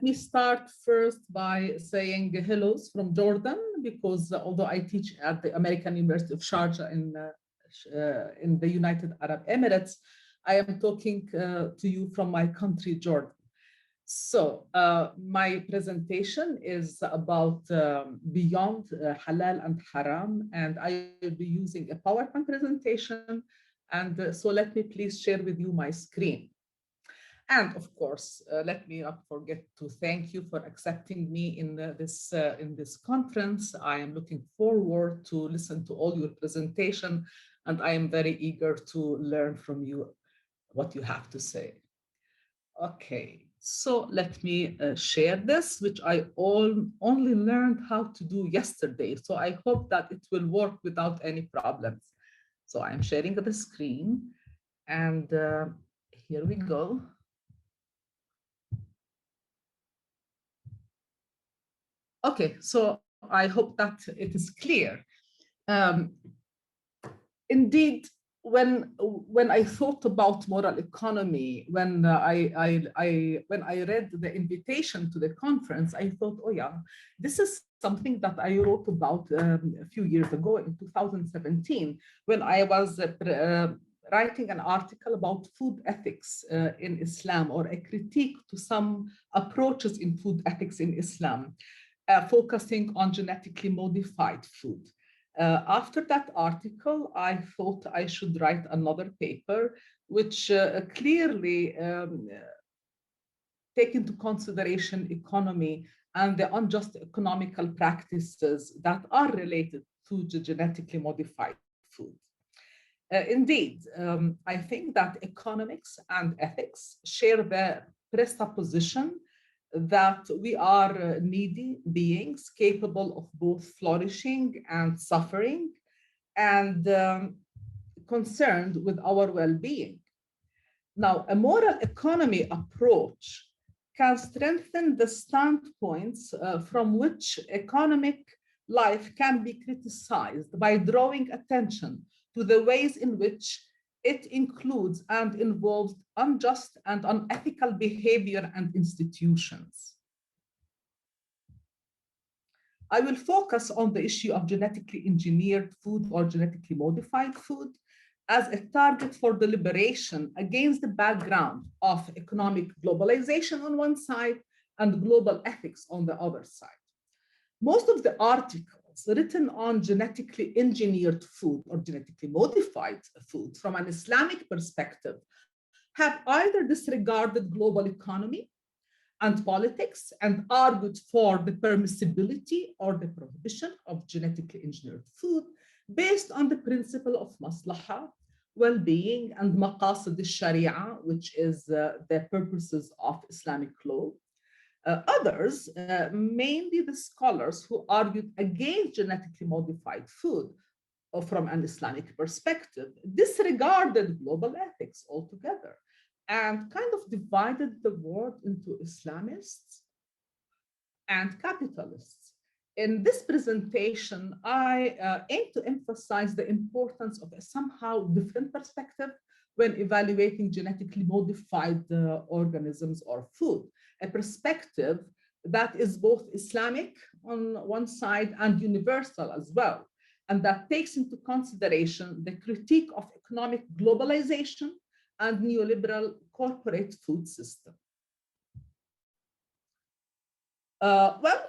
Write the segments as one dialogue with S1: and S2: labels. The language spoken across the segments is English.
S1: let me start first by saying hellos from Jordan, because although I teach at the American University of Sharjah in the United Arab Emirates, I am talking to you from my country, Jordan. So my presentation is about beyond halal and haram, and I will be using a PowerPoint presentation. And so let me please share with you my screen. And of course, let me not forget to thank you for accepting me in this conference. I am looking forward to listen to all your presentation, and I am very eager to learn from you what you have to say. Okay, so let me share this, which I only learned how to do yesterday. So I hope that it will work without any problems. So I'm sharing the screen, and here we go. Okay, so I hope that it is clear. Indeed, when I thought about moral economy, when I read the invitation to the conference, I thought, oh yeah, this is something that I wrote about a few years ago in 2017, when I was writing an article about food ethics in Islam, or a critique to some approaches in food ethics in Islam, focusing on genetically modified food. After that article, I thought I should write another paper, which clearly take into consideration economy and the unjust economical practices that are related to the genetically modified food. Indeed, I think that economics and ethics share the presupposition that we are needy beings capable of both flourishing and suffering, and concerned with our well-being. Now, a moral economy approach can strengthen the standpoints from which economic life can be criticized by drawing attention to the ways in which it includes and involves unjust and unethical behavior and institutions. I will focus on the issue of genetically engineered food or genetically modified food as a target for deliberation against the background of economic globalization on one side and global ethics on the other side. Most of the articles written on genetically engineered food or genetically modified food from an Islamic perspective have either disregarded global economy and politics and argued for the permissibility or the prohibition of genetically engineered food based on the principle of maslaha, well-being, and maqasid al-sharia, which is the purposes of Islamic law. Others, mainly the scholars who argued against genetically modified food from an Islamic perspective, disregarded global ethics altogether and kind of divided the world into Islamists and capitalists. In this presentation, I aim to emphasize the importance of a somehow different perspective when evaluating genetically modified organisms or food, a perspective that is both Islamic on one side and universal as well, and that takes into consideration the critique of economic globalization and neoliberal corporate food system.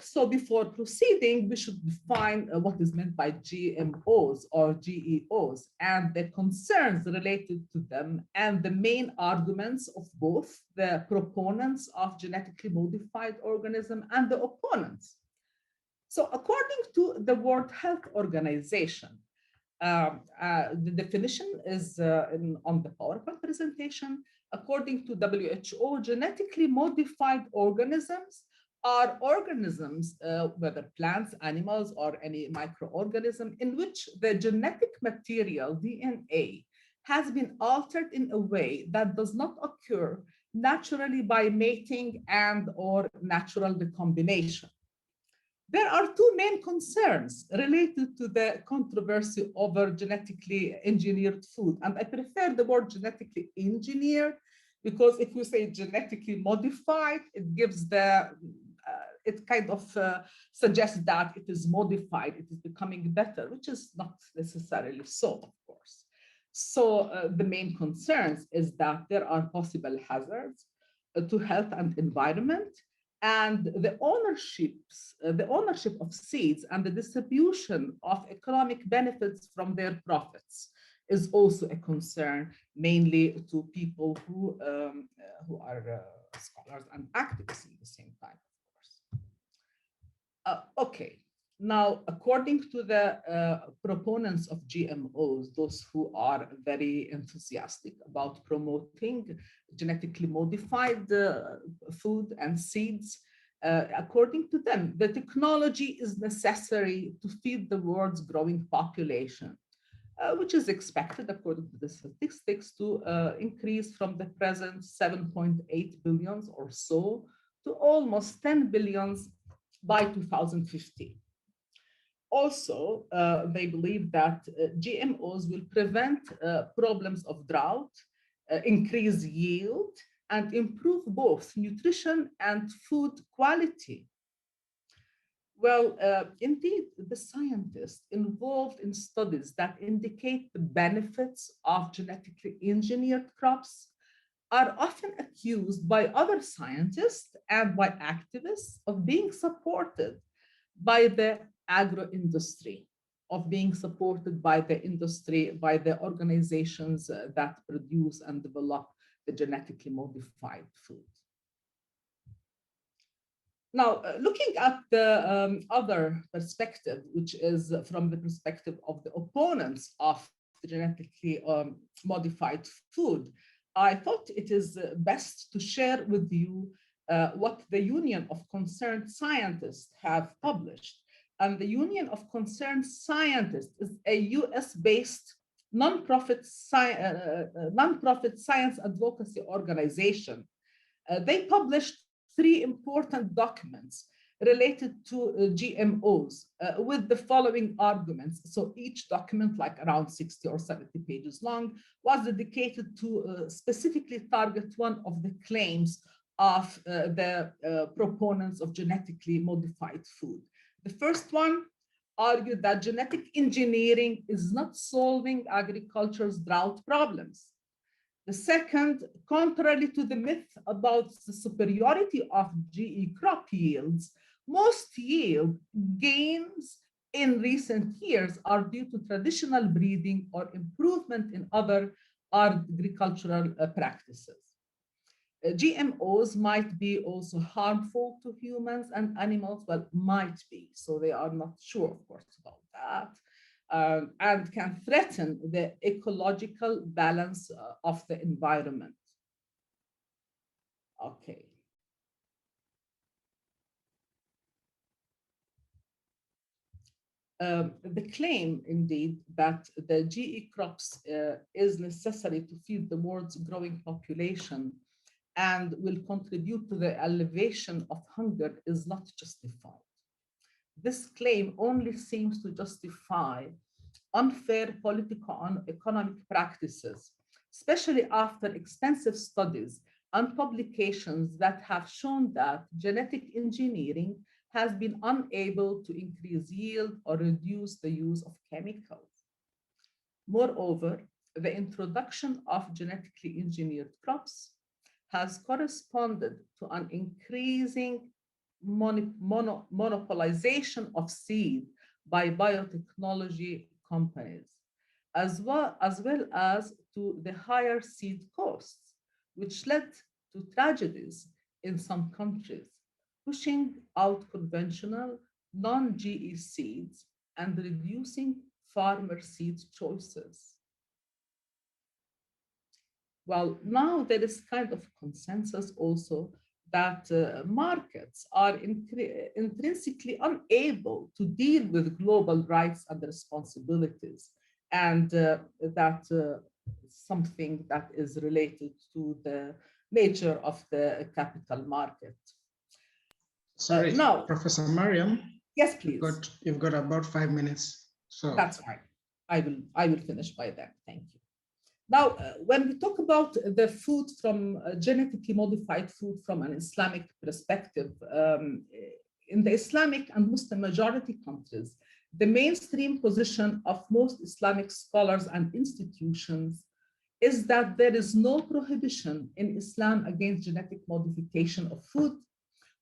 S1: So before proceeding, we should define what is meant by GMOs or GEOs and the concerns related to them and the main arguments of both the proponents of genetically modified organism and the opponents. So according to the World Health Organization, the definition is on the PowerPoint presentation. According to WHO, genetically modified organisms are organisms, whether plants, animals, or any microorganism, in which the genetic material, DNA, has been altered in a way that does not occur naturally by mating and or natural recombination. There are two main concerns related to the controversy over genetically engineered food, and I prefer the word genetically engineered Because if you say genetically modified, it gives it kind of suggests that it is modified, it is becoming better, which is not necessarily so, of course. So the main concerns is that there are possible hazards to health and environment, and the ownership of seeds and the distribution of economic benefits from their profits is also a concern, mainly to people who are scholars and activists at the same time, of course. Okay, now, according to the proponents of GMOs, those who are very enthusiastic about promoting genetically modified food and seeds, according to them, the technology is necessary to feed the world's growing population, which is expected, according to the statistics, to increase from the present 7.8 billions or so to almost 10 billions by 2050. Also, they believe that GMOs will prevent problems of drought, increase yield, and improve both nutrition and food quality. Well, indeed, the scientists involved in studies that indicate the benefits of genetically engineered crops are often accused by other scientists and by activists of being supported by the agro-industry, of being supported by the industry, by the organizations that produce and develop the genetically modified food. Now, looking at the other perspective, which is from the perspective of the opponents of the genetically modified food, I thought it is best to share with you what the Union of Concerned Scientists have published. And the Union of Concerned Scientists is a US-based nonprofit science advocacy organization. They published 3 important documents related to GMOs with the following arguments. So each document, like around 60 or 70 pages long, was dedicated to specifically target one of the claims of the proponents of genetically modified food. The first one argued that genetic engineering is not solving agriculture's drought problems. The second, contrary to the myth about the superiority of GE crop yields, most yield gains in recent years are due to traditional breeding or improvement in other agricultural practices. GMOs might be also harmful to humans and animals, well, might be, so they are not sure, of course, about that. And can threaten the ecological balance of the environment. Okay. The claim, indeed, that the GE crops is necessary to feed the world's growing population and will contribute to the alleviation of hunger is not justified. This claim only seems to justify unfair political and economic practices, especially after extensive studies and publications that have shown that genetic engineering has been unable to increase yield or reduce the use of chemicals. Moreover, the introduction of genetically engineered crops has corresponded to an increasing monopolization of seed by biotechnology companies, as well as to the higher seed costs, which led to tragedies in some countries, pushing out conventional non-GE seeds and reducing farmer seed choices. Well, now there is kind of consensus also that markets are intrinsically unable to deal with global rights and responsibilities, and that something that is related to the nature of the capital market.
S2: Sorry,
S1: now,
S2: Professor Mariam.
S1: Yes, please.
S2: You've got about 5 minutes. So
S1: that's fine. I will finish by then. Thank you. Now, when we talk about the food from genetically modified food from an Islamic perspective, in the Islamic and Muslim majority countries, the mainstream position of most Islamic scholars and institutions is that there is no prohibition in Islam against genetic modification of food,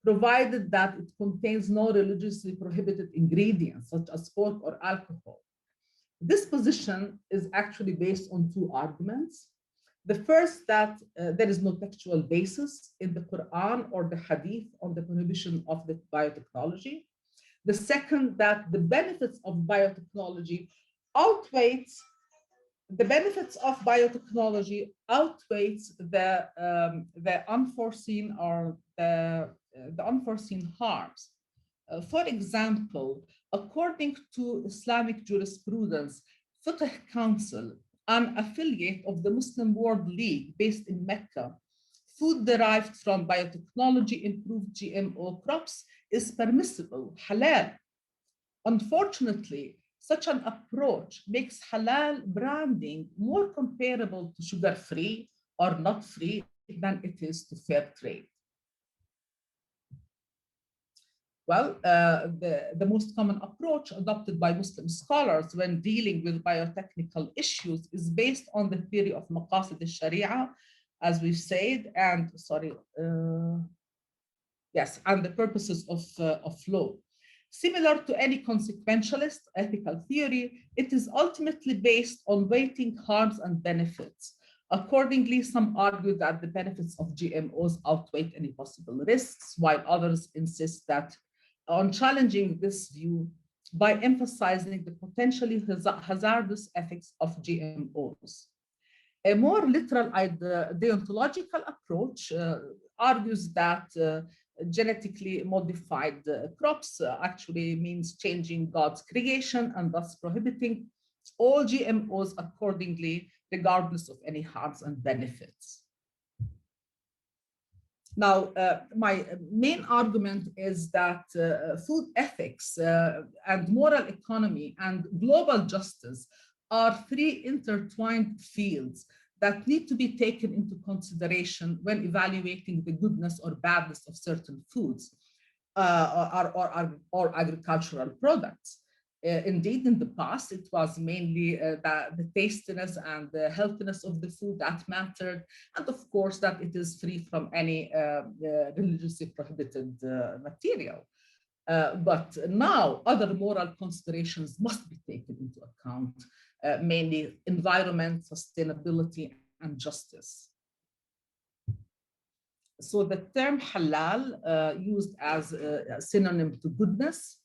S1: provided that it contains no religiously prohibited ingredients such as pork or alcohol. This position is actually based on two arguments. The first, that there is no textual basis in the Quran or the Hadith on the prohibition of the biotechnology. The second, that the benefits of biotechnology outweighs the unforeseen or the unforeseen harms. For example, according to Islamic jurisprudence, Fiqh Council, an affiliate of the Muslim World League based in Mecca, food derived from biotechnology improved GMO crops is permissible, halal. Unfortunately, such an approach makes halal branding more comparable to sugar-free or not free than it is to fair trade. Well, the most common approach adopted by Muslim scholars when dealing with biotechnical issues is based on the theory of maqasid al-sharia, as we've said, and and the purposes of law. Similar to any consequentialist ethical theory, it is ultimately based on weighting harms and benefits. Accordingly, some argue that the benefits of GMOs outweigh any possible risks, while others insist that on challenging this view by emphasizing the potentially hazardous effects of GMOs. A more literal deontological approach argues that genetically modified crops actually means changing God's creation and thus prohibiting all GMOs accordingly, regardless of any harms and benefits. Now, my main argument is that food ethics and moral economy and global justice are three intertwined fields that need to be taken into consideration when evaluating the goodness or badness of certain foods or agricultural products. Indeed, in the past, it was mainly the tastiness and the healthiness of the food that mattered, and of course that it is free from any religiously prohibited material. But now other moral considerations must be taken into account, mainly environment, sustainability, and justice. So the term halal used as a synonym to goodness,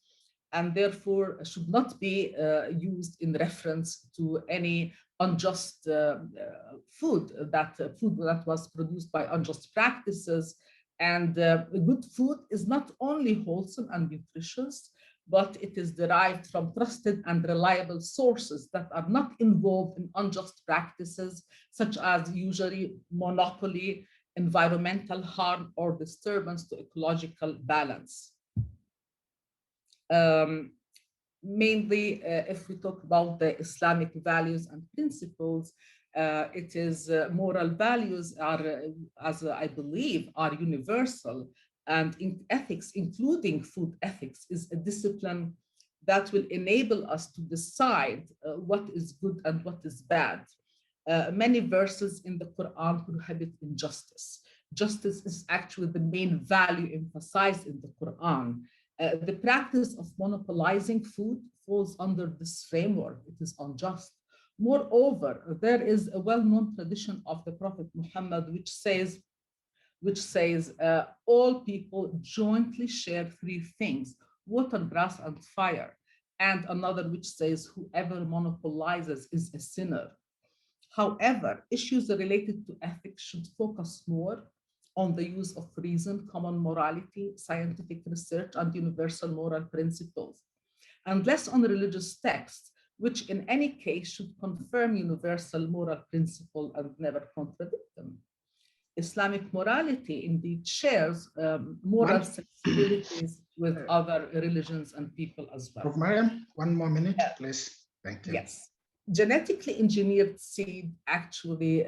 S1: and therefore should not be used in reference to any unjust food that was produced by unjust practices. And good food is not only wholesome and nutritious, but it is derived from trusted and reliable sources that are not involved in unjust practices, such as usury, monopoly, environmental harm, or disturbance to ecological balance. Mainly, if we talk about the Islamic values and principles, it is moral values are, as I believe, are universal, and in ethics, including food ethics, is a discipline that will enable us to decide what is good and what is bad. Many verses in the Quran prohibit injustice. Justice is actually the main value emphasized in the Quran. The practice of monopolizing food falls under this framework. It is unjust. Moreover, there is a well-known tradition of the Prophet Muhammad which says all people jointly share three things: water, grass, and fire. And another which says whoever monopolizes is a sinner. However, issues related to ethics should focus more on the use of reason, common morality, scientific research, and universal moral principles, and less on religious texts, which in any case should confirm universal moral principle and never contradict them. Islamic morality indeed shares moral sensibilities with other religions and people as well.
S2: Prof. Mariam, one more minute, please. Thank you.
S1: Yes. genetically engineered seed, actually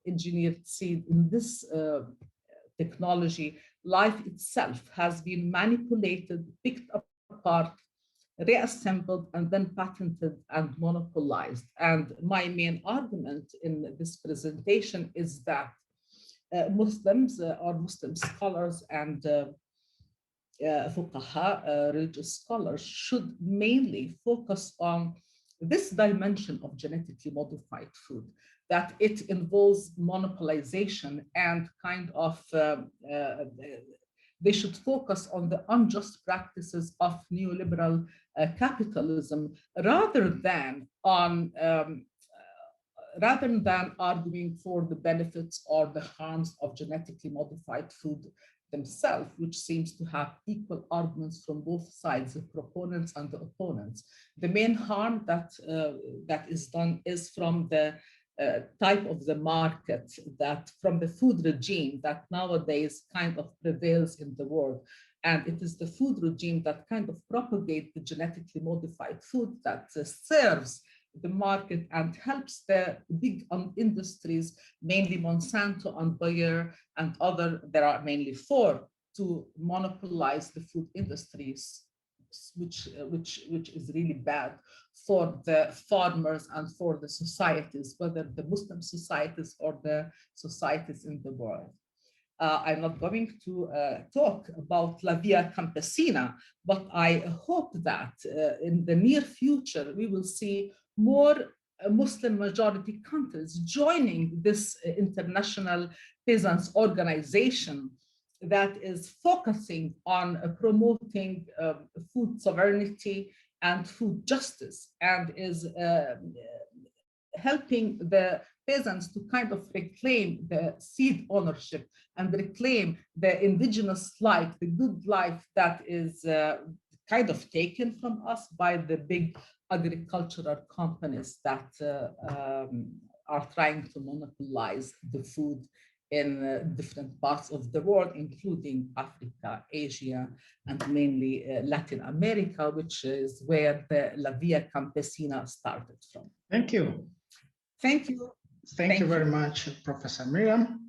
S1: engineered seed in this technology, life itself has been manipulated, picked apart, reassembled, and then patented and monopolized. And my main argument in this presentation is that Muslims or Muslim scholars and fuqaha, religious scholars, should mainly focus on this dimension of genetically modified food, that it involves monopolization and kind of they should focus on the unjust practices of neoliberal capitalism rather than arguing for the benefits or the harms of genetically modified food themselves, which seems to have equal arguments from both sides, the proponents and the opponents. The main harm that is done is from the type of the market, that from the food regime that nowadays kind of prevails in the world. And it is the food regime that kind of propagates the genetically modified food that serves the market and helps the big industries, mainly Monsanto and Bayer and other, there are mainly four, to monopolize the food industries, which is really bad for the farmers and for the societies, whether the Muslim societies or the societies in the world. I'm not going to talk about La Via Campesina, but I hope that in the near future, we will see more Muslim majority countries joining this international peasants organization that is focusing on promoting food sovereignty and food justice, and is helping the peasants to kind of reclaim the seed ownership and reclaim the indigenous life, the good life that is kind of taken from us by the big agricultural companies that are trying to monopolize the food in different parts of the world, including Africa, Asia, and mainly Latin America, which is where the La Via Campesina started from.
S2: Thank you.
S1: Thank you.
S2: Thank you very much, Professor Mariam.